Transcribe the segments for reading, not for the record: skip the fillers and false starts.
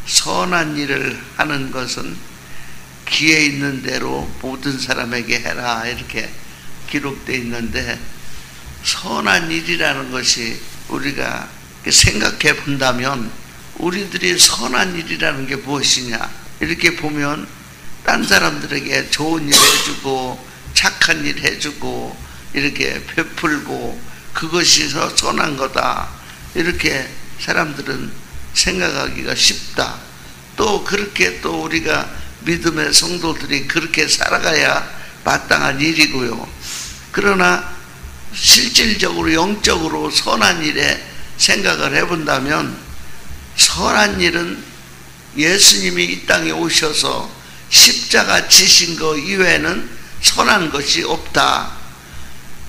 선한 일을 하는 것은 기회 있는 대로 모든 사람에게 해라 이렇게 기록되어 있는데, 선한 일이라는 것이 우리가 생각해 본다면 우리들이 선한 일이라는 게 무엇이냐 이렇게 보면, 딴 사람들에게 좋은 일 해주고 착한 일 해주고 이렇게 베풀고 그것이 선한 거다 이렇게 사람들은 생각하기가 쉽다. 또 그렇게 또 우리가 믿음의 성도들이 그렇게 살아가야 마땅한 일이고요. 그러나 실질적으로 영적으로 선한 일에 생각을 해본다면, 선한 일은 예수님이 이 땅에 오셔서 십자가 지신 거 이외에는 선한 것이 없다.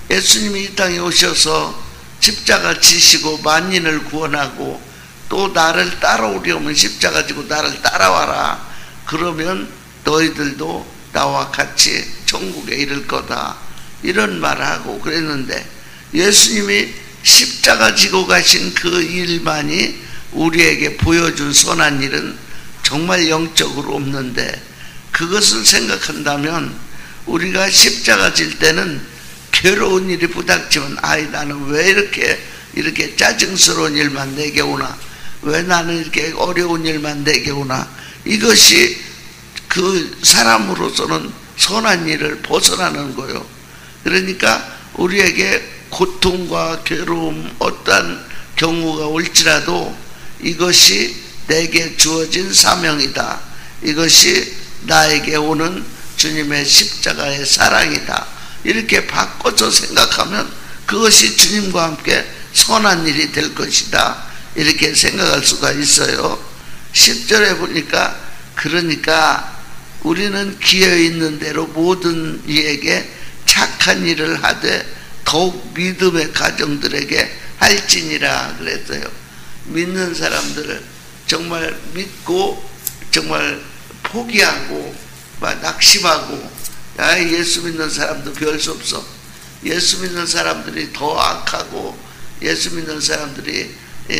예수님이 이 땅에 오셔서 십자가 지시고 만인을 구원하고 또 나를 따라오려면 십자가 지고 나를 따라와라. 그러면 너희들도 나와 같이 천국에 이를 거다. 이런 말을 하고 그랬는데, 예수님이 십자가 지고 가신 그 일만이 우리에게 보여준 선한 일은 정말 영적으로 없는데, 그것을 생각한다면 우리가 십자가 질 때는 괴로운 일이 부닥치면, 아이 나는 왜 이렇게 짜증스러운 일만 내게 오나, 왜 나는 이렇게 어려운 일만 내게 오나, 이것이 그 사람으로서는 선한 일을 벗어나는 거요. 그러니까 우리에게 고통과 괴로움 어떠한 경우가 올지라도 이것이 내게 주어진 사명이다, 이것이 나에게 오는 주님의 십자가의 사랑이다, 이렇게 바꿔서 생각하면 그것이 주님과 함께 선한 일이 될 것이다 이렇게 생각할 수가 있어요. 10절에 보니까, 그러니까 우리는 기회 있는 대로 모든 이에게 착한 일을 하되 더욱 믿음의 가정들에게 할지니라 그랬어요. 믿는 사람들을 정말 믿고 정말 포기하고 막 낙심하고, 야 예수 믿는 사람도 별 수 없어, 예수 믿는 사람들이 더 악하고 예수 믿는 사람들이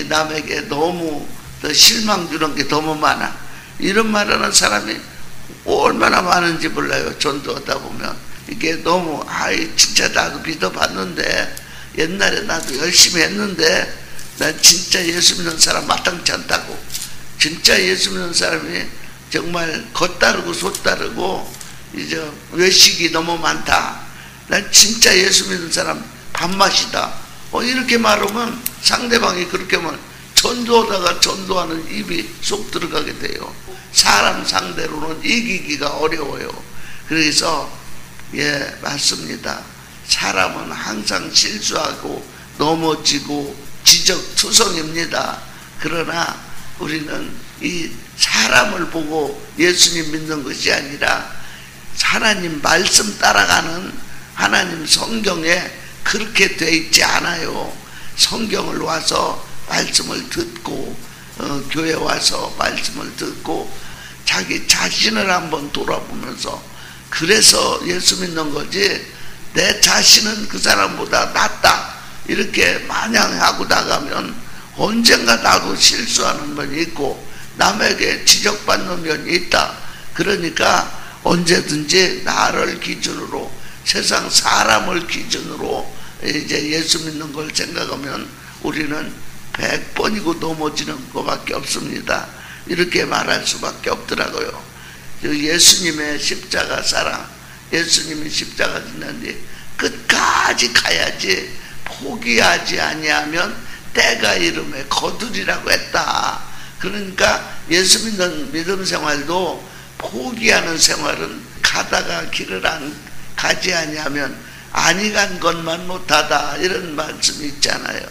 남에게 너무 더 실망 주는 게 너무 많아, 이런 말하는 사람이 얼마나 많은지 몰라요. 전도하다 보면 이게 너무, 아이 진짜 나도 믿어봤는데 옛날에 나도 열심히 했는데 난 진짜 예수 믿는 사람 마땅치 않다고, 진짜 예수 믿는 사람이 정말 겉다르고 속다르고 이제 외식이 너무 많다, 난 진짜 예수 믿는 사람 밥맛이다, 이렇게 말하면 상대방이 그렇게 말, 전도하다가 전도하는 입이 쏙 들어가게 돼요. 사람 상대로는 이기기가 어려워요. 그래서 맞습니다. 사람은 항상 실수하고 넘어지고 지적투성입니다. 그러나 우리는 이 사람을 보고 예수님 믿는 것이 아니라 하나님 말씀 따라가는, 하나님 성경에 그렇게 돼 있지 않아요. 성경을 와서 말씀을 듣고 교회 와서 말씀을 듣고 자기 자신을 한번 돌아보면서, 그래서 예수 믿는 거지 내 자신은 그 사람보다 낫다 이렇게 마냥 하고 나가면 언젠가 나도 실수하는 면이 있고 남에게 지적받는 면이 있다. 그러니까 언제든지 나를 기준으로, 세상 사람을 기준으로 이제 예수 믿는 걸 생각하면 우리는 100번이고 넘어지는 것밖에 없습니다. 이렇게 말할 수밖에 없더라고요. 예수님의 십자가 사랑, 예수님이 십자가 지는데 끝까지 가야지, 포기하지 아니하면 때가 이름에 거두리라고 했다. 그러니까 예수 믿는 믿음 생활도 포기하는 생활은 가다가 길을 안 가지 아니하면 아니 간 것만 못하다, 이런 말씀이 있잖아요.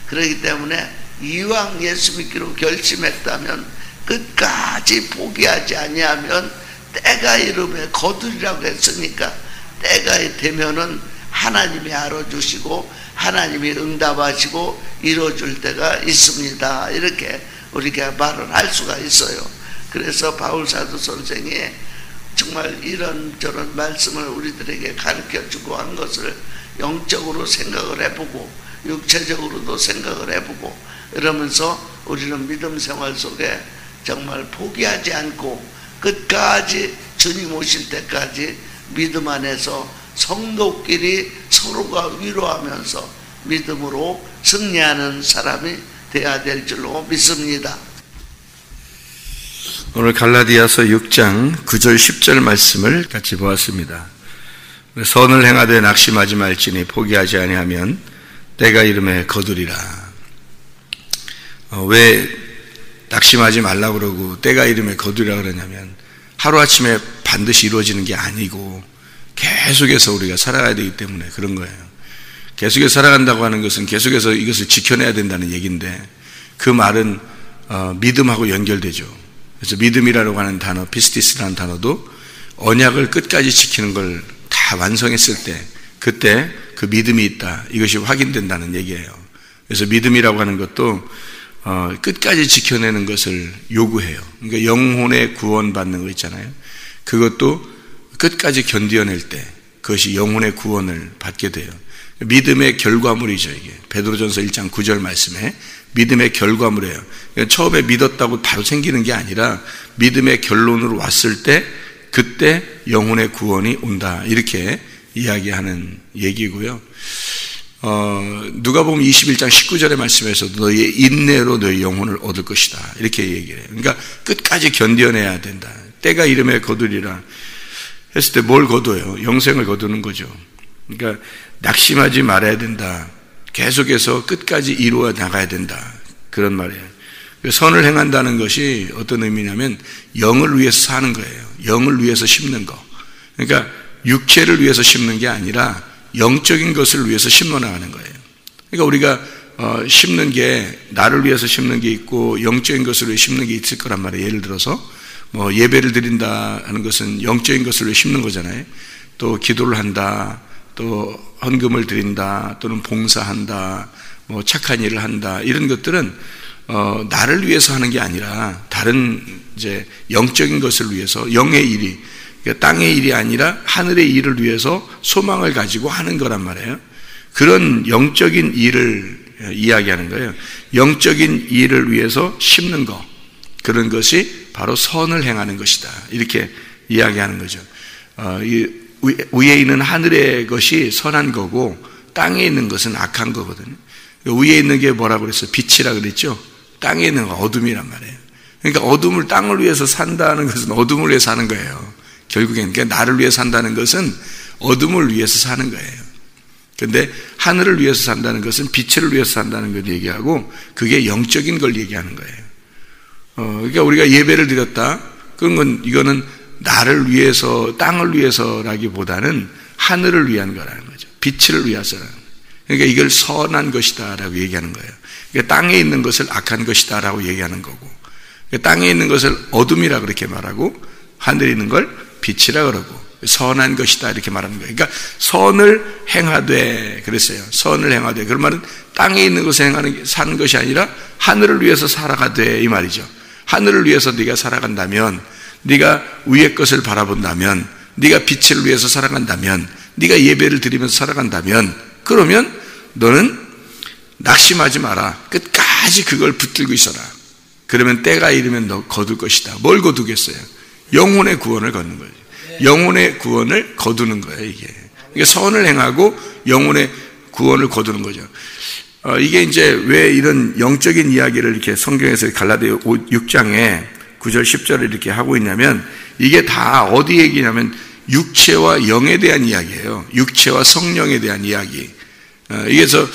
그렇기 때문에 이왕 예수 믿기로 결심했다면 끝까지 포기하지 아니하면 때가 이름에 거두리라고 했으니까 때가 되면은 하나님이 알아주시고 하나님이 응답하시고 이루어줄 때가 있습니다. 이렇게 우리가 말을 할 수가 있어요. 그래서 바울사도 선생이 정말 이런저런 말씀을 우리들에게 가르쳐주고 한 것을 영적으로 생각을 해보고 육체적으로도 생각을 해보고 이러면서 우리는 믿음 생활 속에 정말 포기하지 않고 끝까지 주님 오실 때까지 믿음 안에서 성도끼리 서로가 위로하면서 믿음으로 승리하는 사람이 되어야 될 줄로 믿습니다. 오늘 갈라디아서 6장 9절 10절 말씀을 같이 보았습니다. 선을 행하되 낙심하지 말지니 포기하지 아니하면 때가 이름에 거두리라. 왜 낙심하지 말라고 그러고 때가 이름에 거두리라 그러냐면 하루아침에 반드시 이루어지는 게 아니고 계속해서 우리가 살아가야 되기 때문에 그런 거예요. 계속해서 살아간다고 하는 것은 계속해서 이것을 지켜내야 된다는 얘기인데 그 말은 믿음하고 연결되죠. 그래서 믿음이라고 하는 단어, 피스티스라는 단어도 언약을 끝까지 지키는 걸 다 완성했을 때 그때 그 믿음이 있다. 이것이 확인된다는 얘기예요. 그래서 믿음이라고 하는 것도 끝까지 지켜내는 것을 요구해요. 그러니까 영혼의 구원받는 거 있잖아요. 그것도 끝까지 견뎌낼 때 그것이 영혼의 구원을 받게 돼요. 믿음의 결과물이죠. 이게 베드로전서 1장 9절 말씀에 믿음의 결과물이에요. 그러니까 처음에 믿었다고 바로 생기는 게 아니라 믿음의 결론으로 왔을 때 그때 영혼의 구원이 온다. 이렇게 이야기하는 얘기고요. 누가복음 21장 19절의 말씀에서도 너희의 인내로 너희 영혼을 얻을 것이다. 이렇게 얘기를 해요. 그러니까 끝까지 견뎌내야 된다. 때가 이름에 거두리라 했을 때 뭘 거둬요? 영생을 거두는 거죠. 그러니까 낙심하지 말아야 된다. 계속해서 끝까지 이루어 나가야 된다. 그런 말이에요. 선을 행한다는 것이 어떤 의미냐면 영을 위해서 사는 거예요. 영을 위해서 심는 거. 그러니까 육체를 위해서 심는 게 아니라 영적인 것을 위해서 심어 나가는 거예요. 그러니까 우리가 심는 게 나를 위해서 심는 게 있고 영적인 것을 위해 심는 게 있을 거란 말이에요. 예를 들어서 뭐 예배를 드린다 하는 것은 영적인 것을 위해 심는 거잖아요. 또 기도를 한다, 또 헌금을 드린다, 또는 봉사한다, 뭐 착한 일을 한다. 이런 것들은 나를 위해서 하는 게 아니라 다른 이제 영적인 것을 위해서 영의 일이 그러니까 땅의 일이 아니라 하늘의 일을 위해서 소망을 가지고 하는 거란 말이에요. 그런 영적인 일을 이야기하는 거예요. 영적인 일을 위해서 심는 것, 그런 것이 바로 선을 행하는 것이다. 이렇게 이야기하는 거죠. 위에 있는 하늘의 것이 선한 거고 땅에 있는 것은 악한 거거든요. 위에 있는 게 뭐라고 그랬어요? 빛이라 그랬죠? 땅에 있는 건 어둠이란 말이에요. 그러니까 어둠을 땅을 위해서 산다는 것은 어둠을 위해서 사는 거예요. 결국엔 그러니까 나를 위해서 산다는 것은 어둠을 위해서 사는 거예요. 그런데 하늘을 위해서 산다는 것은 빛을 위해서 산다는 걸 얘기하고 그게 영적인 걸 얘기하는 거예요. 그러니까 우리가 예배를 드렸다. 그건 이거는 나를 위해서 땅을 위해서라기보다는 하늘을 위한 거라는 거죠. 빛을 위해서라는 거예요. 그러니까 이걸 선한 것이다라고 얘기하는 거예요. 그러니까 땅에 있는 것을 악한 것이다라고 얘기하는 거고, 그러니까 땅에 있는 것을 어둠이라 그렇게 말하고 하늘에 있는 걸 빛이라 그러고 선한 것이다 이렇게 말하는 거예요. 그러니까 선을 행하되 그랬어요. 선을 행하되 그런 말은 땅에 있는 것을 사는 것이 아니라 하늘을 위해서 살아가되 이 말이죠. 하늘을 위해서 네가 살아간다면, 네가 위의 것을 바라본다면, 네가 빛을 위해서 살아간다면, 네가 예배를 드리면서 살아간다면, 그러면 너는 낙심하지 마라. 끝까지 그걸 붙들고 있어라. 그러면 때가 이르면 너 거둘 것이다. 뭘 거두겠어요? 영혼의 구원을 거두는 거예요. 영혼의 구원을 거두는 거예요, 이게. 그러니까 선을 행하고 영혼의 구원을 거두는 거죠. 이게 이제 왜 이런 영적인 이야기를 이렇게 성경에서 갈라디아 6장에 9절 10절을 이렇게 하고 있냐면 이게 다 어디 얘기냐면 육체와 영에 대한 이야기예요. 육체와 성령에 대한 이야기. 이게서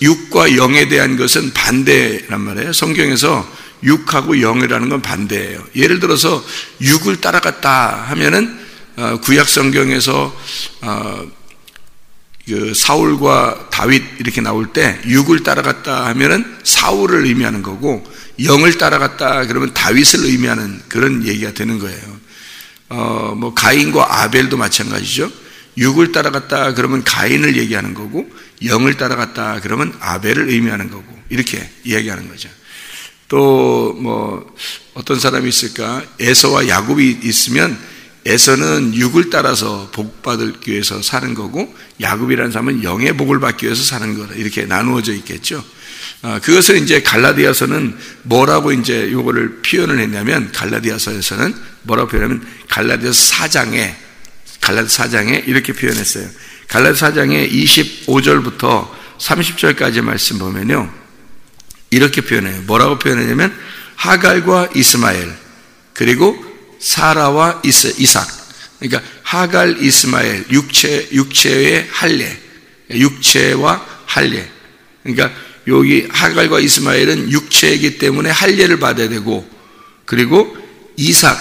육과 영에 대한 것은 반대란 말이에요. 성경에서 육하고 영이라는 건 반대예요. 예를 들어서 육을 따라갔다 하면은 구약 성경에서 그 사울과 다윗 이렇게 나올 때 육을 따라갔다 하면은 사울을 의미하는 거고 영을 따라갔다 그러면 다윗을 의미하는 그런 얘기가 되는 거예요. 뭐 가인과 아벨도 마찬가지죠. 육을 따라갔다 그러면 가인을 얘기하는 거고 영을 따라갔다 그러면 아벨을 의미하는 거고 이렇게 이야기하는 거죠. 또 뭐 어떤 사람이 있을까? 에서와 야곱이 있으면 에서는 육을 따라서 복 받기 위해서 사는 거고 야곱이라는 사람은 영의 복을 받기 위해서 사는 거다. 이렇게 나누어져 있겠죠. 그것을 이제 갈라디아서는 뭐라고 이제 요거를 표현을 했냐면, 갈라디아서에서는 뭐라고 표현하면, 갈라디아서 4장에 이렇게 표현했어요. 갈라디아서 4장의 25절부터 30절까지 말씀 보면요, 이렇게 표현해요. 뭐라고 표현하냐면, 하갈과 이스마엘, 그리고 사라와 이삭. 그러니까 하갈, 이스마엘, 육체의 할례, 육체와 할례. 그러니까 여기 하갈과 이스마엘은 육체이기 때문에 할례를 받아야 되고, 그리고 이삭,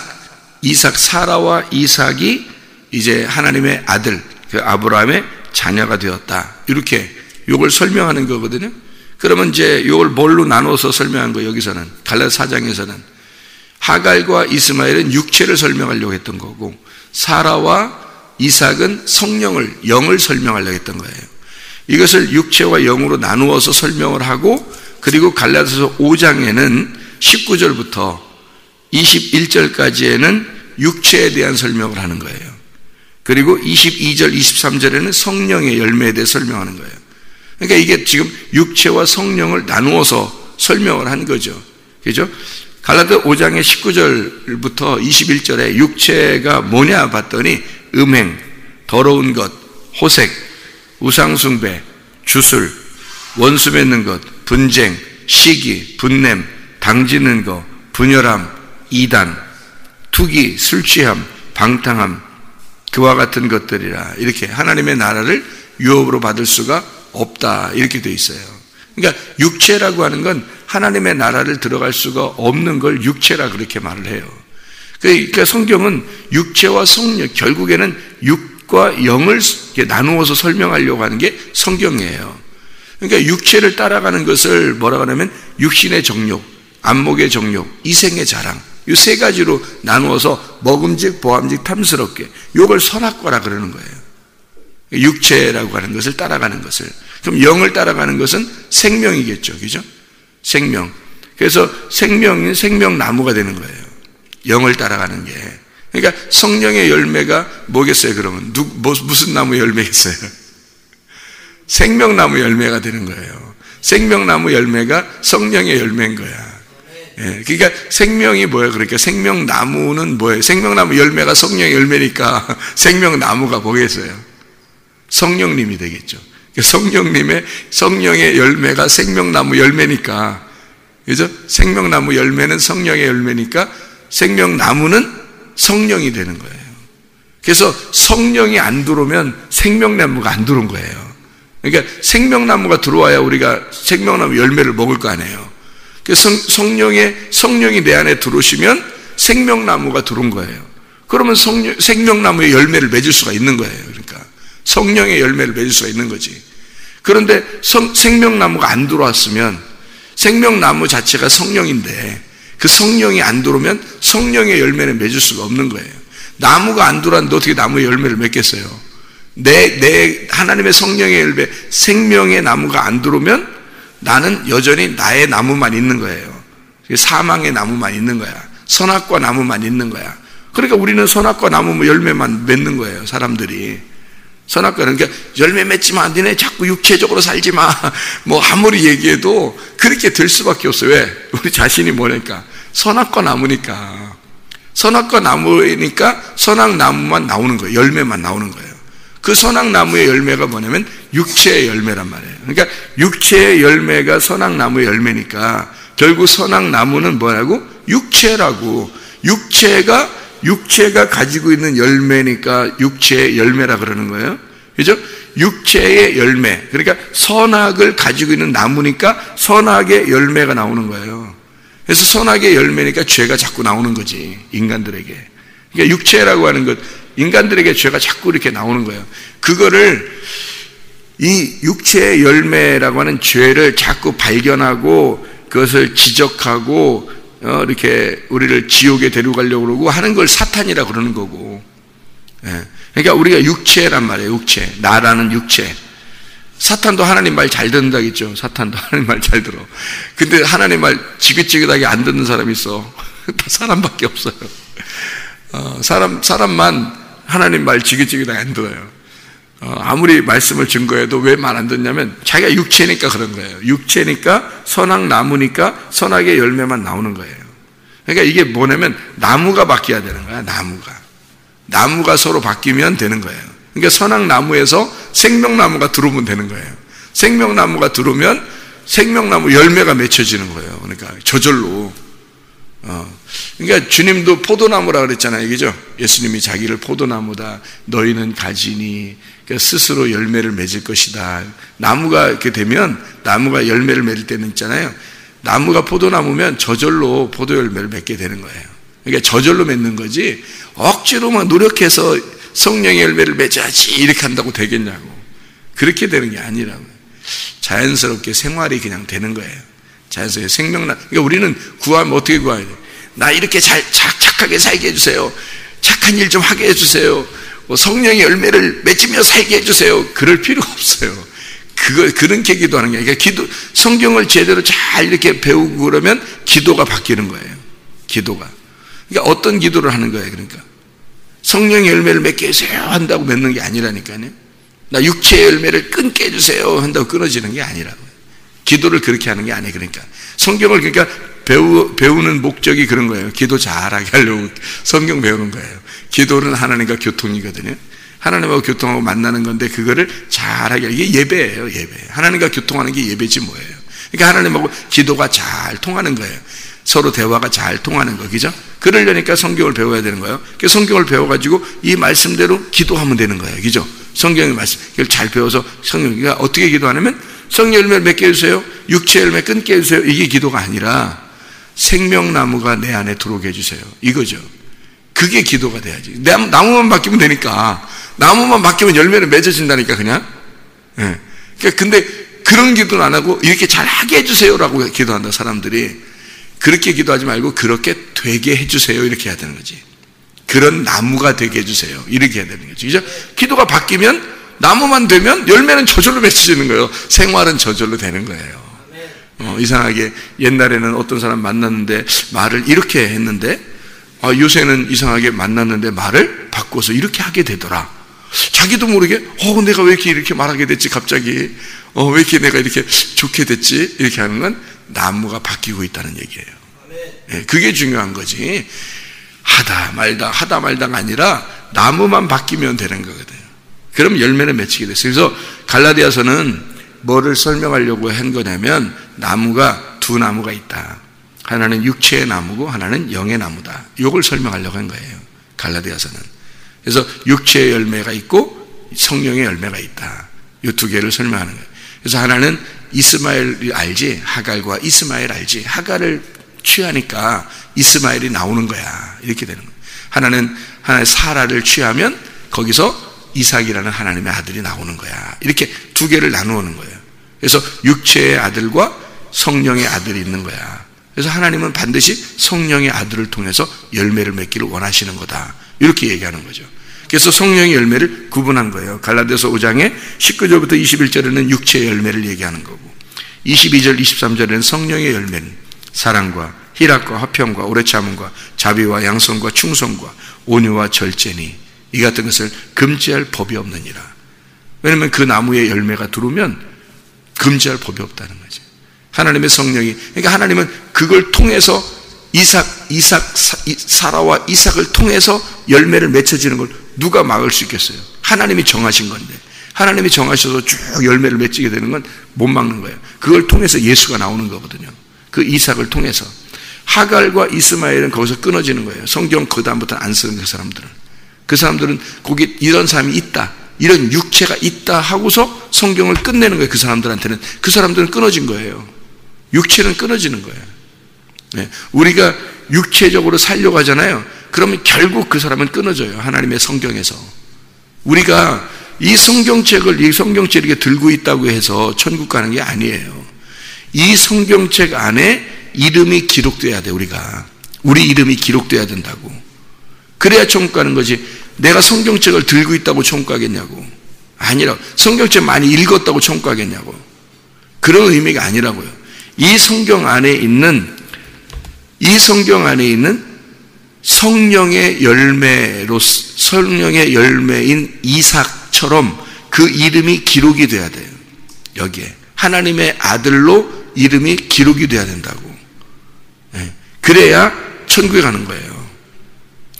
사라와 이삭이 이제 하나님의 아들, 그 아브라함의 자녀가 되었다. 이렇게 이걸 설명하는 거거든요. 그러면 이제 이걸 뭘로 나눠서 설명한 거예요? 여기서는 갈라디아 4장에서는 하갈과 이스마엘은 육체를 설명하려고 했던 거고, 사라와 이삭은 성령을, 영을 설명하려고 했던 거예요. 이것을 육체와 영으로 나누어서 설명을 하고, 그리고 갈라디아서 5장에는 19절부터 21절까지에는 육체에 대한 설명을 하는 거예요. 그리고 22절, 23절에는 성령의 열매에 대해 설명하는 거예요. 그러니까 이게 지금 육체와 성령을 나누어서 설명을 한 거죠. 그죠? 갈라디아 5장의 19절부터 21절에 육체가 뭐냐 봤더니, 음행, 더러운 것, 호색, 우상숭배, 주술, 원수 맺는 것, 분쟁, 시기, 분냄, 당지는 것, 분열함, 이단, 투기, 술취함, 방탕함, 그와 같은 것들이라. 이렇게 하나님의 나라를 유업으로 받을 수가 없다, 이렇게 돼 있어요. 그러니까 육체라고 하는 건 하나님의 나라를 들어갈 수가 없는 걸 육체라 그렇게 말을 해요. 그러니까 성경은 육체와 성령, 결국에는 육과 영을 나누어서 설명하려고 하는 게 성경이에요. 그러니까 육체를 따라가는 것을 뭐라고 하냐면, 육신의 정욕, 안목의 정욕, 이생의 자랑, 이 세 가지로 나누어서 먹음직, 보암직, 탐스럽게, 이걸 선악과라 그러는 거예요. 육체라고 하는 것을 따라가는 것을. 그럼 영을 따라가는 것은 생명이겠죠. 그죠? 생명. 그래서 생명인 생명나무가 되는 거예요. 영을 따라가는 게. 그러니까 성령의 열매가 뭐겠어요, 그러면? 무슨 나무 열매겠어요? 생명나무 열매가 되는 거예요. 생명나무 열매가 성령의 열매인 거야. 예, 그러니까 생명이 뭐예요? 그러니까 생명나무는 뭐예요? 생명나무 열매가 성령의 열매니까 생명나무가 뭐겠어요? 성령님이 되겠죠. 성령의 열매가 생명나무 열매니까, 그죠? 생명나무 열매는 성령의 열매니까 생명나무는 성령이 되는 거예요. 그래서 성령이 안 들어오면 생명나무가 안 들어온 거예요. 그러니까 생명나무가 들어와야 우리가 생명나무 열매를 먹을 거 아니에요. 성령이 내 안에 들어오시면 생명나무가 들어온 거예요. 그러면 생명나무의 열매를 맺을 수가 있는 거예요. 그러니까 성령의 열매를 맺을 수가 있는 거지. 그런데 생명나무가 안 들어왔으면, 생명나무 자체가 성령인데 그 성령이 안 들어오면 성령의 열매는 맺을 수가 없는 거예요. 나무가 안 들어왔는데 어떻게 나무의 열매를 맺겠어요? 내 하나님의 성령의 열매, 생명의 나무가 안 들어오면 나는 여전히 나의 나무만 있는 거예요. 사망의 나무만 있는 거야. 선악과 나무만 있는 거야. 그러니까 우리는 선악과 나무 열매만 맺는 거예요, 사람들이. 선악과는, 그러니까 열매 맺지만 안 되네, 자꾸 육체적으로 살지 마, 뭐 아무리 얘기해도 그렇게 될 수밖에 없어요. 왜? 우리 자신이 뭐니까? 선악과 나무니까. 선악과 나무니까 선악나무만 나오는 거예요. 열매만 나오는 거예요. 그 선악나무의 열매가 뭐냐면 육체의 열매란 말이에요. 그러니까 육체의 열매가 선악나무의 열매니까 결국 선악나무는 뭐라고? 육체라고. 육체가 가지고 있는 열매니까 육체의 열매라 그러는 거예요. 그죠? 육체의 열매. 그러니까 선악을 가지고 있는 나무니까 선악의 열매가 나오는 거예요. 그래서 선악의 열매니까 죄가 자꾸 나오는 거지, 인간들에게. 그러니까 육체라고 하는 것, 인간들에게 죄가 자꾸 이렇게 나오는 거예요. 그거를, 이 육체의 열매라고 하는 죄를 자꾸 발견하고 그것을 지적하고 이렇게 우리를 지옥에 데려가려고 그러고 하는 걸 사탄이라 그러는 거고. 그러니까 우리가 육체란 말이에요. 육체, 나라는 육체. 사탄도 하나님 말 잘 듣는다겠죠. 사탄도 하나님 말 잘 들어. 근데 하나님 말 지긋지긋하게 안 듣는 사람이 있어. 다 사람밖에 없어요. 사람만 하나님 말 지긋지긋하게 안 들어요. 아무리 말씀을 증거해도 왜 말 안 듣냐면 자기가 육체니까 그런 거예요. 육체니까 선악 나무니까 선악의 열매만 나오는 거예요. 그러니까 이게 뭐냐면 나무가 바뀌어야 되는 거야. 나무가 서로 바뀌면 되는 거예요. 그러니까 선악 나무에서 생명나무가 들어오면 되는 거예요. 생명나무가 들어오면 생명나무 열매가 맺혀지는 거예요. 그러니까 저절로. 그러니까 주님도 포도나무라 그랬잖아요. 그죠? 예수님이 자기를 포도나무다. 너희는 가지니 그러니까 스스로 열매를 맺을 것이다. 나무가 이렇게 되면 나무가 열매를 맺을 때는 있잖아요. 나무가 포도나무면 저절로 포도 열매를 맺게 되는 거예요. 그러니까 저절로 맺는 거지 억지로 막 노력해서 성령의 열매를 맺어야지 이렇게 한다고 되겠냐고. 그렇게 되는 게 아니라고요. 자연스럽게 생활이 그냥 되는 거예요. 자연스럽게 그러니까 우리는 구하면 어떻게 구해야 돼요? 나 이렇게 착하게 살게 해주세요. 착한 일 좀 하게 해주세요. 성령의 열매를 맺으며 살게 해주세요. 그럴 필요가 없어요. 그렇게 기도하는 게 아니라 성경을 제대로 잘 이렇게 배우고 그러면 기도가 바뀌는 거예요. 기도가. 그러니까 어떤 기도를 하는 거예요. 그러니까 성령의 열매를 맺게 해주세요 한다고 맺는 게 아니라니까요. 나 육체의 열매를 끊게 해주세요 한다고 끊어지는 게 아니라고요. 기도를 그렇게 하는 게 아니에요. 그러니까 성경을 그러니까 배우는 목적이 그런 거예요. 기도 잘하게 하려고 성경 배우는 거예요. 기도는 하나님과 교통이거든요. 하나님하고 교통하고 만나는 건데 그거를 잘하게 이게 예배예요. 예배. 하나님과 교통하는 게 예배지 뭐예요. 그러니까 하나님하고 기도가 잘 통하는 거예요. 서로 대화가 잘 통하는 거, 그죠? 그러려니까 성경을 배워야 되는 거예요. 그 성경을 배워가지고 이 말씀대로 기도하면 되는 거예요, 그죠? 성경의 말씀, 이걸 잘 배워서 성경이가 어떻게 기도하냐면 성령 열매를 맺게 해주세요, 육체 열매 끊게 해주세요. 이게 기도가 아니라 생명나무가 내 안에 들어오게 해주세요. 이거죠. 그게 기도가 돼야지. 나무만 바뀌면 되니까. 나무만 바뀌면 열매를 맺어진다니까 그냥. 예. 그러니까 근데 그런 기도는 안 하고 이렇게 잘 하게 해주세요라고 기도한다 사람들이. 그렇게 기도하지 말고 그렇게 되게 해주세요 이렇게 해야 되는 거지. 그런 나무가 되게 해주세요 이렇게 해야 되는 거지. 그죠? 기도가 바뀌면 나무만 되면 열매는 저절로 맺혀지는 거예요. 생활은 저절로 되는 거예요. 이상하게 옛날에는 어떤 사람 만났는데 말을 이렇게 했는데 요새는 이상하게 만났는데 말을 바꿔서 이렇게 하게 되더라. 자기도 모르게 내가 왜 이렇게 말하게 됐지 갑자기 왜 이렇게 내가 이렇게 좋게 됐지 이렇게 하는 건 나무가 바뀌고 있다는 얘기예요. 네, 그게 중요한 거지. 하다 말다가 아니라 나무만 바뀌면 되는 거거든요. 그럼 열매는 맺히게 됐어요. 그래서 갈라디아서는 뭐를 설명하려고 한 거냐면 나무가 두 나무가 있다. 하나는 육체의 나무고 하나는 영의 나무다. 이걸 설명하려고 한 거예요. 갈라디아서는. 그래서 육체의 열매가 있고 성령의 열매가 있다. 이 두 개를 설명하는 거예요. 그래서 하나는 이스마엘이 알지? 하갈과 이스마엘 알지? 하갈을 취하니까 이스마엘이 나오는 거야. 이렇게 되는 거예요. 하나는 사라를 취하면 거기서 이삭이라는 하나님의 아들이 나오는 거야. 이렇게 두 개를 나누는 거예요. 그래서 육체의 아들과 성령의 아들이 있는 거야. 그래서 하나님은 반드시 성령의 아들을 통해서 열매를 맺기를 원하시는 거다. 이렇게 얘기하는 거죠. 그래서 성령의 열매를 구분한 거예요. 갈라디아서 5장에 19절부터 21절에는 육체의 열매를 얘기하는 거고 22절, 23절에는 성령의 열매는 사랑과 희락과 화평과 오래 참음과 자비와 양선과 충성과 온유와 절제니 이 같은 것을 금지할 법이 없느니라. 왜냐하면 그 나무의 열매가 들어오면 금지할 법이 없다는 거죠. 하나님의 성령이, 그러니까 하나님은 그걸 통해서 사라와 이삭을 통해서 열매를 맺혀지는 걸 누가 막을 수 있겠어요? 하나님이 정하신 건데, 하나님이 정하셔서 쭉 열매를 맺히게 되는 건 못 막는 거예요. 그걸 통해서 예수가 나오는 거거든요. 그 이삭을 통해서. 하갈과 이스마엘은 거기서 끊어지는 거예요. 성경 그 다음부터 안 쓰는 그 사람들은 거기 이런 사람이 있다, 이런 육체가 있다 하고서 성경을 끝내는 거예요. 그 사람들은 끊어진 거예요. 육체는 끊어지는 거예요. 네. 우리가 육체적으로 살려고 하잖아요. 그러면 결국 그 사람은 끊어져요. 하나님의 성경에서. 우리가 이 성경책을 이렇게 들고 있다고 해서 천국 가는 게 아니에요. 이 성경책 안에 이름이 기록돼야 돼. 우리 이름이 기록돼야 된다고. 그래야 천국 가는 거지. 내가 성경책을 들고 있다고 천국 가겠냐고. 아니라고. 성경책 많이 읽었다고 천국 가겠냐고. 그런 의미가 아니라고요. 이 성경 안에 있는 성령의 열매인 이삭처럼 그 이름이 기록이 돼야 돼요. 여기에 하나님의 아들로 이름이 기록이 돼야 된다고. 그래야 천국에 가는 거예요.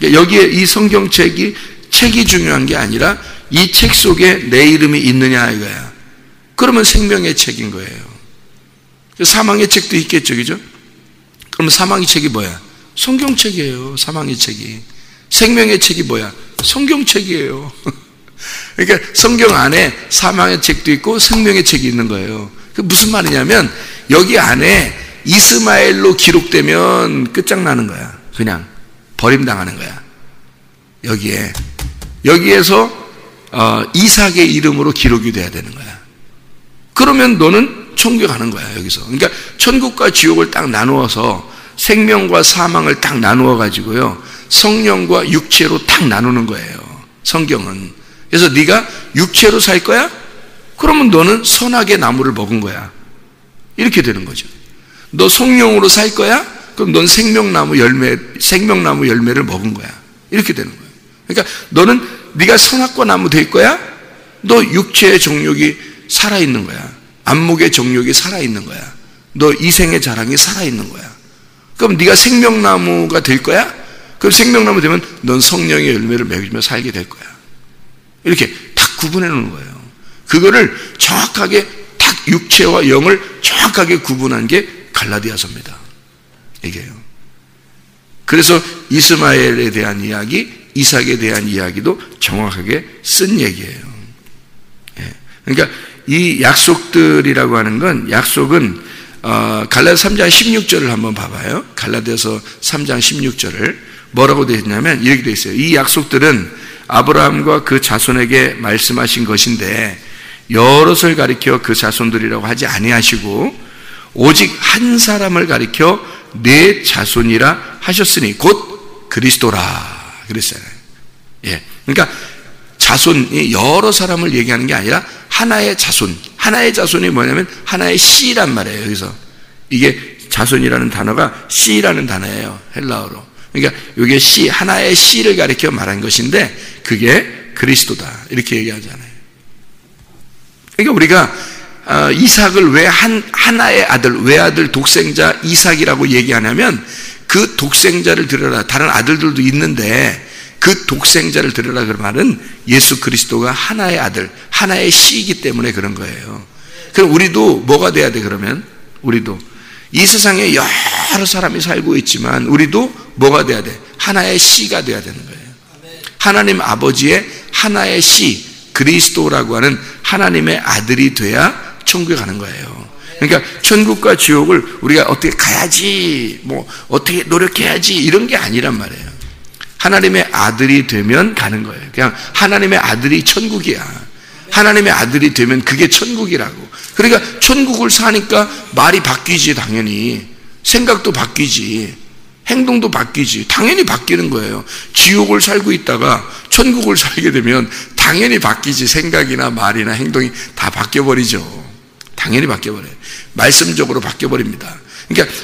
여기에 이 성경책이 책이 중요한 게 아니라 이 책 속에 내 이름이 있느냐 이거야. 그러면 생명의 책인 거예요. 사망의 책도 있겠죠, 그죠? 그러면 사망의 책이 뭐야? 성경책이에요. 사망의 책이. 생명의 책이 뭐야? 성경책이에요. 그러니까 성경 안에 사망의 책도 있고 생명의 책이 있는 거예요. 그 무슨 말이냐면 여기 안에 이스마엘로 기록되면 끝장나는 거야. 그냥 버림당하는 거야. 여기에서 이삭의 이름으로 기록이 돼야 되는 거야. 그러면 너는 천국에 가는 거야, 여기서. 그러니까 천국과 지옥을 딱 나누어서 생명과 사망을 딱 나누어 가지고요, 성령과 육체로 딱 나누는 거예요, 성경은. 그래서 네가 육체로 살 거야? 그러면 너는 선악의 나무를 먹은 거야. 이렇게 되는 거죠. 너 성령으로 살 거야? 그럼 넌 생명나무 열매를 먹은 거야. 이렇게 되는 거야. 그러니까 너는 네가 선악과 나무 될 거야? 너 육체의 정욕이 살아있는 거야. 안목의 정욕이 살아있는 거야. 너 이생의 자랑이 살아있는 거야. 그럼 네가 생명나무가 될 거야? 그럼 생명나무 되면 넌 성령의 열매를 맺으며 살게 될 거야. 이렇게 딱 구분해 놓는 거예요. 그거를 정확하게 딱 육체와 영을 정확하게 구분한 게 갈라디아서입니다. 이게요. 그래서 이스마엘에 대한 이야기, 이삭에 대한 이야기도 정확하게 쓴 얘기예요. 그러니까 이 약속들이라고 하는 건, 약속은 갈라디아서 3장 16절을 한번 봐봐요. 갈라디아서 3장 16절을 뭐라고 되어 있냐면 이렇게 되어 있어요. 이 약속들은 아브라함과 그 자손에게 말씀하신 것인데 여럿을 가리켜 그 자손들이라고 하지 아니하시고 오직 한 사람을 가리켜 네 자손이라 하셨으니 곧 그리스도라 그랬잖아요. 그러니까 자손이 여러 사람을 얘기하는 게 아니라 하나의 자손. 하나의 자손이 뭐냐면 하나의 씨란 말이에요. 여기서 이게 자손이라는 단어가 씨라는 단어예요, 헬라어로. 그러니까 이게 씨, 하나의 씨를 가리켜 말한 것인데 그게 그리스도다 이렇게 얘기하잖아요. 그러니까 우리가 이삭을 왜 하나의 아들, 외아들 독생자 이삭이라고 얘기하냐면 그 독생자를 들여라. 다른 아들들도 있는데 그 독생자를 들여라. 그 말은 예수 그리스도가 하나의 아들, 하나의 씨이기 때문에 그런 거예요. 그럼 우리도 뭐가 돼야 돼? 그러면 우리도 이 세상에 여러 사람이 살고 있지만 우리도 뭐가 돼야 돼? 하나의 씨가 돼야 되는 거예요. 하나님 아버지의 하나의 씨, 그리스도라고 하는 하나님의 아들이 돼야 천국에 가는 거예요. 그러니까 천국과 지옥을 우리가 어떻게 가야지, 뭐 어떻게 노력해야지 이런 게 아니란 말이에요. 하나님의 아들이 되면 가는 거예요. 그냥 하나님의 아들이 천국이야. 하나님의 아들이 되면 그게 천국이라고. 그러니까 천국을 사니까 말이 바뀌지, 당연히. 생각도 바뀌지. 행동도 바뀌지. 당연히 바뀌는 거예요. 지옥을 살고 있다가 천국을 살게 되면 당연히 바뀌지. 생각이나 말이나 행동이 다 바뀌어버리죠. 당연히 바뀌어버려요. 말씀적으로 바뀌어버립니다. 그러니까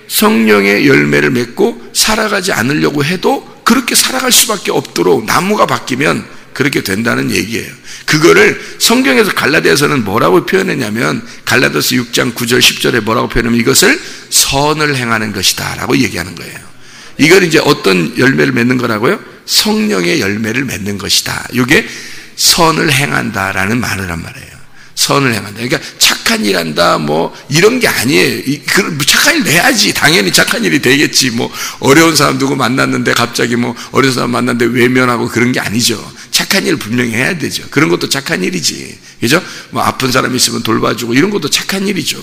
성령의 열매를 맺고 살아가지 않으려고 해도 그렇게 살아갈 수밖에 없도록 나무가 바뀌면 그렇게 된다는 얘기예요. 그거를 성경에서 갈라디아서는 뭐라고 표현했냐면 갈라디아서 6장 9절 10절에 뭐라고 표현하면 이것을 선을 행하는 것이다 라고 얘기하는 거예요. 이걸 이제 어떤 열매를 맺는 거라고요? 성령의 열매를 맺는 것이다. 이게 선을 행한다라는 말이란 말이에요. 선을 행한다. 그러니까 착한 일 한다, 뭐, 이런 게 아니에요. 착한 일 해야지. 당연히 착한 일이 되겠지. 뭐, 어려운 사람 누구 만났는데 갑자기 뭐, 어려운 사람 만났는데 외면하고 그런 게 아니죠. 착한 일 분명히 해야 되죠. 그런 것도 착한 일이지. 그죠? 뭐, 아픈 사람 있으면 돌봐주고 이런 것도 착한 일이죠.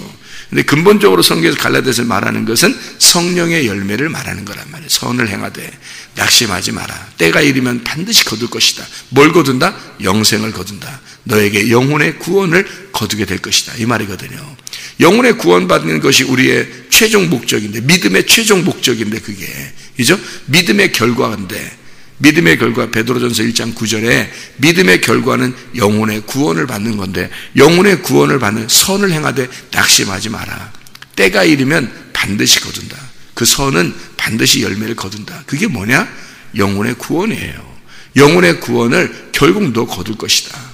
근데 근본적으로 성경에서 갈라디아서에서 말하는 것은 성령의 열매를 말하는 거란 말이에요. 선을 행하되 낙심하지 마라. 때가 이르면 반드시 거둘 것이다. 뭘 거둔다? 영생을 거둔다. 너에게 영혼의 구원을 거두게 될 것이다. 이 말이거든요. 영혼의 구원받는 것이 우리의 최종 목적인데, 믿음의 최종 목적인데 그게, 그죠? 믿음의 결과인데, 믿음의 결과, 베드로전서 1장 9절에 믿음의 결과는 영혼의 구원을 받는 건데, 영혼의 구원을 받는 선을 행하되 낙심하지 마라. 때가 이르면 반드시 거둔다. 그 선은 반드시 열매를 거둔다. 그게 뭐냐? 영혼의 구원이에요. 영혼의 구원을 결국 너 거둘 것이다.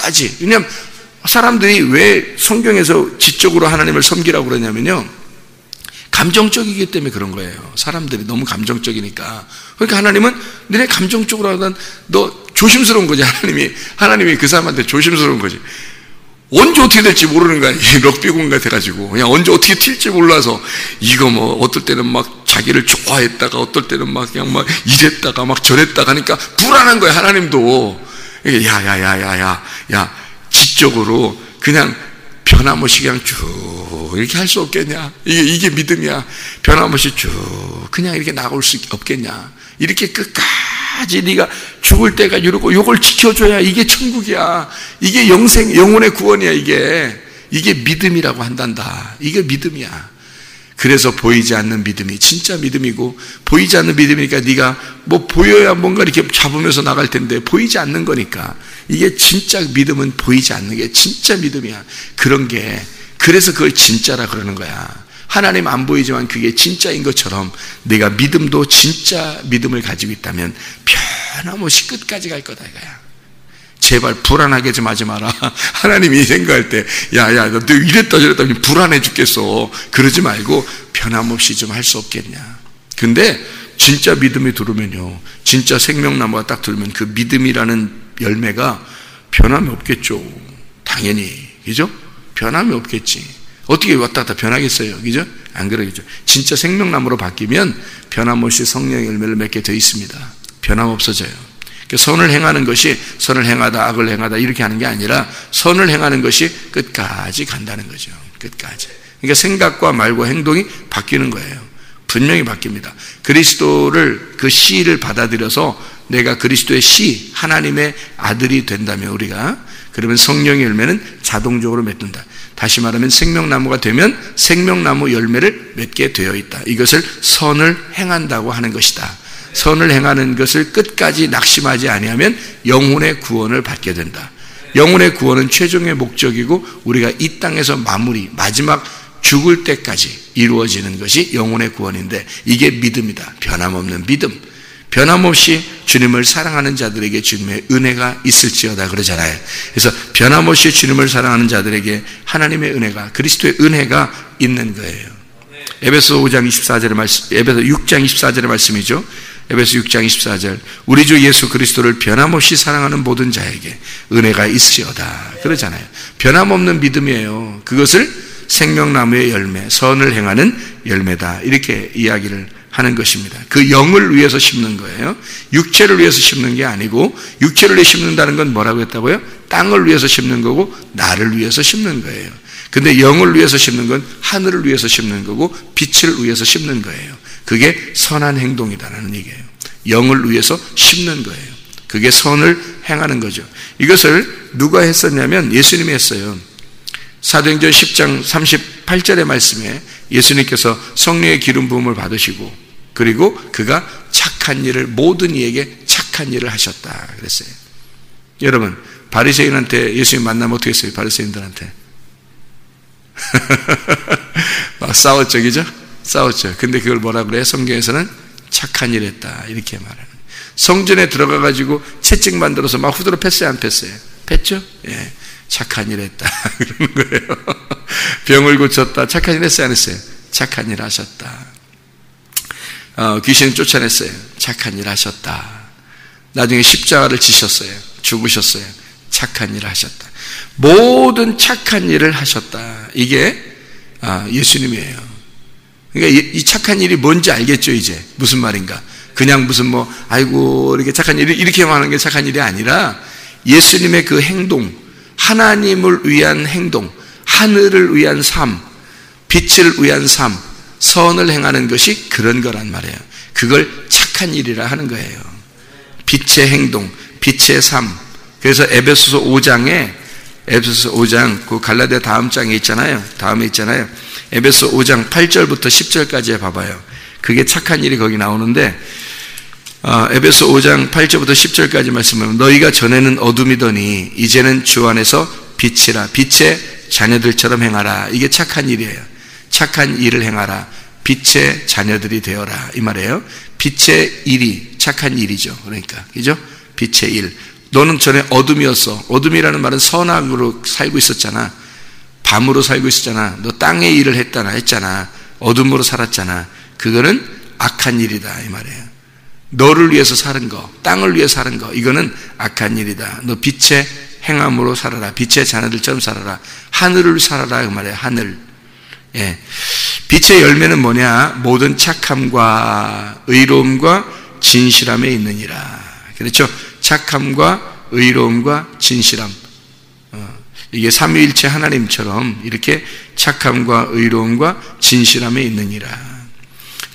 끝까지. 왜냐하면 사람들이 왜 성경에서 지적으로 하나님을 섬기라고 그러냐면요, 감정적이기 때문에 그런 거예요. 사람들이 너무 감정적이니까. 그러니까 하나님은 너네 감정적으로 하면 너 조심스러운 거지. 하나님이 그 사람한테 조심스러운 거지. 언제 어떻게 될지 모르는 거야. 이 럭비공 같아가지고 그냥 언제 어떻게 튈지 몰라서 이거 뭐 어떨 때는 막 자기를 좋아했다가 어떨 때는 막 그냥 막 이랬다가 막 저랬다가 하니까 불안한 거야. 하나님도 야 지적으로 그냥 변함없이 그냥 쭉 이렇게 할 수 없겠냐? 이게 믿음이야. 변함없이 쭉 그냥 이렇게 나올 수 없겠냐? 이렇게 끝까지 네가 죽을 때가 이러고 이걸 지켜줘야 이게 천국이야. 이게 영혼의 구원이야. 이게 믿음이라고 한단다. 이게 믿음이야. 그래서 보이지 않는 믿음이 진짜 믿음이고, 보이지 않는 믿음이니까 네가 뭐 보여야 뭔가 이렇게 잡으면서 나갈 텐데 보이지 않는 거니까, 이게 진짜 믿음은 보이지 않는 게 진짜 믿음이야. 그런 게, 그래서 그걸 진짜라 그러는 거야. 하나님 안 보이지만 그게 진짜인 것처럼 내가 믿음도 진짜 믿음을 가지고 있다면 변함없이 끝까지 갈 거다 이거야. 제발 불안하게 좀 하지 마라. 하나님이 생각할 때 야 너 이랬다 저랬다 불안해 죽겠어. 그러지 말고 변함없이 좀 할 수 없겠냐. 근데 진짜 믿음이 들어오면요, 진짜 생명나무가 딱 들어오면 그 믿음이라는 열매가 변함이 없겠죠. 당연히. 그죠? 변함이 없겠지. 어떻게 왔다 갔다 변하겠어요? 그죠? 안 그러겠죠. 진짜 생명나무로 바뀌면 변함없이 성령의 열매를 맺게 되어 있습니다. 변함없어져요. 선을 행하는 것이 선을 행하다 악을 행하다 이렇게 하는 게 아니라 선을 행하는 것이 끝까지 간다는 거죠. 끝까지. 그러니까 생각과 말과 행동이 바뀌는 거예요. 분명히 바뀝니다. 그리스도를, 그 씨를 받아들여서 내가 그리스도의 씨, 하나님의 아들이 된다면 우리가, 그러면 성령의 열매는 자동적으로 맺는다. 다시 말하면 생명나무가 되면 생명나무 열매를 맺게 되어 있다. 이것을 선을 행한다고 하는 것이다. 선을 행하는 것을 끝까지 낙심하지 아니하면 영혼의 구원을 받게 된다. 영혼의 구원은 최종의 목적이고 우리가 이 땅에서 마지막 죽을 때까지 이루어지는 것이 영혼의 구원인데, 이게 믿음이다. 변함없는 믿음. 변함없이 주님을 사랑하는 자들에게 주님의 은혜가 있을지어다 그러잖아요. 그래서 변함없이 주님을 사랑하는 자들에게 하나님의 은혜가, 그리스도의 은혜가 있는 거예요. 에베소 5장 24절의 말씀, 에베소 6장 24절의 말씀이죠. 에베소 6장 24절, 우리 주 예수 그리스도를 변함없이 사랑하는 모든 자에게 은혜가 있으시오다 그러잖아요. 변함없는 믿음이에요. 그것을 생명나무의 열매, 선을 행하는 열매다 이렇게 이야기를 하는 것입니다. 그 영을 위해서 심는 거예요. 육체를 위해서 심는 게 아니고, 육체를 위해 심는다는 건 뭐라고 했다고요? 땅을 위해서 심는 거고 나를 위해서 심는 거예요. 근데 영을 위해서 심는 건 하늘을 위해서 심는 거고 빛을 위해서 심는 거예요. 그게 선한 행동이다라는 얘기예요. 영을 위해서 심는 거예요. 그게 선을 행하는 거죠. 이것을 누가 했었냐면 예수님이 했어요. 사도행전 10장 38절의 말씀에 예수님께서 성령의 기름 부음을 받으시고, 그리고 그가 착한 일을, 모든 이에게 착한 일을 하셨다 그랬어요. 여러분, 바리새인한테 예수님 만나면 어떻게 했어요? 바리새인들한테 막 싸웠죠, 그죠? 싸웠죠. 근데 그걸 뭐라 그래요? 성경에서는 착한 일 했다 이렇게 말하는. 성전에 들어가 가지고 채찍 만들어서 막 후드로 팼어요, 안 팼어요? 팼죠? 예, 착한 일 했다 그러는 거예요. 병을 고쳤다, 착한 일 했어요, 안 했어요? 착한 일 하셨다. 귀신을 쫓아냈어요, 착한 일 하셨다. 나중에 십자가를 지셨어요, 죽으셨어요, 착한 일을 하셨다. 모든 착한 일을 하셨다. 이게 예수님이에요. 그러니까 이 착한 일이 뭔지 알겠죠? 이제 무슨 말인가? 그냥 무슨 뭐 아이고 이렇게 착한 일 이렇게만 하는 게 착한 일이 아니라, 예수님의 그 행동, 하나님을 위한 행동, 하늘을 위한 삶, 빛을 위한 삶, 선을 행하는 것이 그런 거란 말이에요. 그걸 착한 일이라 하는 거예요. 빛의 행동, 빛의 삶. 그래서 에베소서 5장 그 갈라디아 다음 장에 있잖아요. 다음에 있잖아요. 에베소 5장 8절부터 10절까지 봐봐요. 그게 착한 일이 거기 나오는데, 에베소 5장 8절부터 10절까지 말씀하면, 너희가 전에는 어둠이더니 이제는 주 안에서 빛이라, 빛의 자녀들처럼 행하라. 이게 착한 일이에요. 착한 일을 행하라. 빛의 자녀들이 되어라 이 말이에요. 빛의 일이 착한 일이죠. 그러니까 그죠? 빛의 일. 너는 전에 어둠이었어. 어둠이라는 말은 선악으로 살고 있었잖아. 밤으로 살고 있었잖아. 너 땅의 일을 했잖아. 어둠으로 살았잖아. 그거는 악한 일이다 이 말이에요. 너를 위해서 사는 거, 땅을 위해 사는 거, 이거는 악한 일이다. 너 빛의 행함으로 살아라. 빛의 자녀들처럼 살아라. 하늘을 살아라 그 말이에요. 하늘. 예. 빛의 열매는 뭐냐? 모든 착함과 의로움과 진실함에 있느니라. 그렇죠? 착함과 의로움과 진실함. 이게 삼위일체 하나님처럼 이렇게 착함과 의로움과 진실함에 있느니라.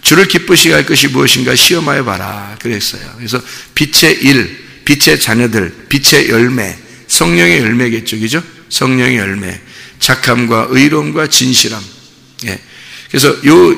주를 기쁘시게 할 것이 무엇인가 시험하여 봐라. 그랬어요. 그래서 빛의 일, 빛의 자녀들, 빛의 열매, 성령의 열매겠죠. 그죠? 성령의 열매. 착함과 의로움과 진실함. 예. 그래서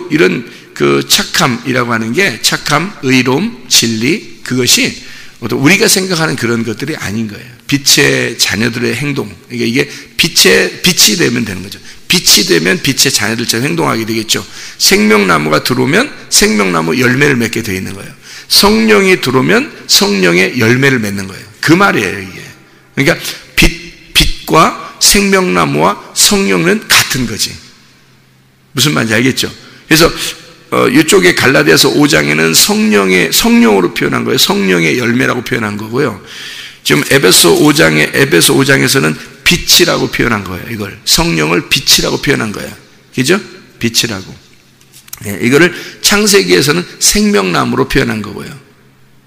이런 그 착함이라고 하는 게 착함, 의로움, 진리, 그것이 우리가 생각하는 그런 것들이 아닌 거예요. 빛의 자녀들의 행동. 그러니까 이게 빛이 되면 되는 거죠. 빛이 되면 빛의 자녀들처럼 행동하게 되겠죠. 생명나무가 들어오면 생명나무 열매를 맺게 되어 있는 거예요. 성령이 들어오면 성령의 열매를 맺는 거예요. 그 말이에요, 이게. 그러니까 빛과 생명나무와 성령은 같은 거지. 무슨 말인지 알겠죠? 그래서 이쪽에 갈라디아서 5장에는 성령으로 표현한 거예요. 성령의 열매라고 표현한 거고요. 지금 에베소 5장에서는 빛이라고 표현한 거예요. 이걸 성령을 빛이라고 표현한 거예요. 그죠? 빛이라고. 네, 이거를 창세기에서는 생명나무로 표현한 거고요.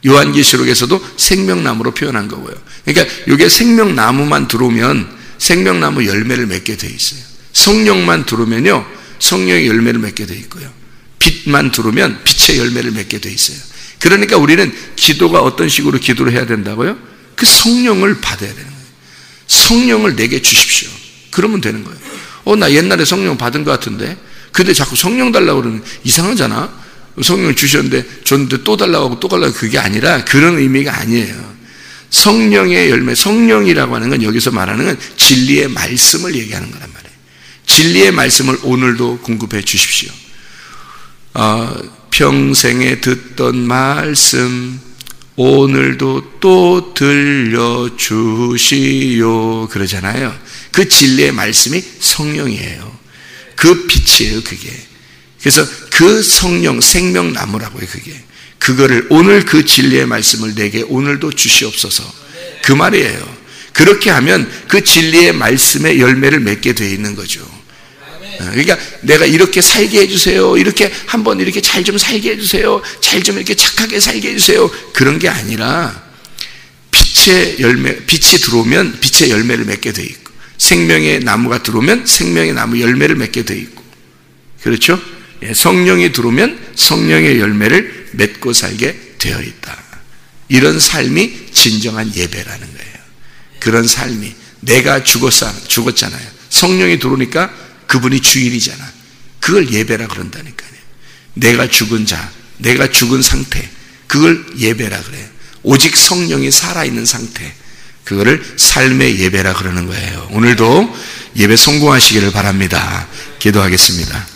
요한계시록에서도 생명나무로 표현한 거고요. 그러니까 이게 생명나무만 들어오면 생명나무 열매를 맺게 돼 있어요. 성령만 들어오면요, 성령의 열매를 맺게 돼 있고요. 빛만 들어오면 빛의 열매를 맺게 돼 있어요. 그러니까 우리는 기도가 어떤 식으로 기도를 해야 된다고요? 그 성령을 받아야 되는 거예요. 성령을 내게 주십시오. 그러면 되는 거예요. 나 옛날에 성령 받은 것 같은데, 근데 자꾸 성령 달라고 그러면 이상하잖아. 성령을 줬는데 또 달라고 하고 또 달라고 하고. 그게 아니라 그런 의미가 아니에요. 성령의 열매, 성령이라고 하는 건 여기서 말하는 건 진리의 말씀을 얘기하는 거란 말이에요. 진리의 말씀을 오늘도 공급해 주십시오. 평생에 듣던 말씀 오늘도 또 들려주시오 그러잖아요. 그 진리의 말씀이 성령이에요. 그 빛이에요, 그게. 그래서 그 성령, 생명나무라고 해요, 그게. 그거를 오늘 그 진리의 말씀을 내게 오늘도 주시옵소서. 그 말이에요. 그렇게 하면 그 진리의 말씀의 열매를 맺게 되어 있는 거죠. 그러니까 내가 이렇게 살게 해주세요. 이렇게 한번 이렇게 잘 좀 살게 해주세요. 잘 좀 이렇게 착하게 살게 해주세요. 그런 게 아니라 빛의 열매, 빛이 들어오면 빛의 열매를 맺게 돼 있고, 생명의 나무가 들어오면 생명의 나무 열매를 맺게 돼 있고, 그렇죠? 성령이 들어오면 성령의 열매를 맺고 살게 되어 있다. 이런 삶이 진정한 예배라는 거예요. 그런 삶이 내가 죽었잖아요. 성령이 들어오니까 그분이 주인이잖아. 그걸 예배라 그런다니까요. 내가 죽은 자, 내가 죽은 상태, 그걸 예배라 그래요. 오직 성령이 살아있는 상태, 그거를 삶의 예배라 그러는 거예요. 오늘도 예배 성공하시기를 바랍니다. 기도하겠습니다.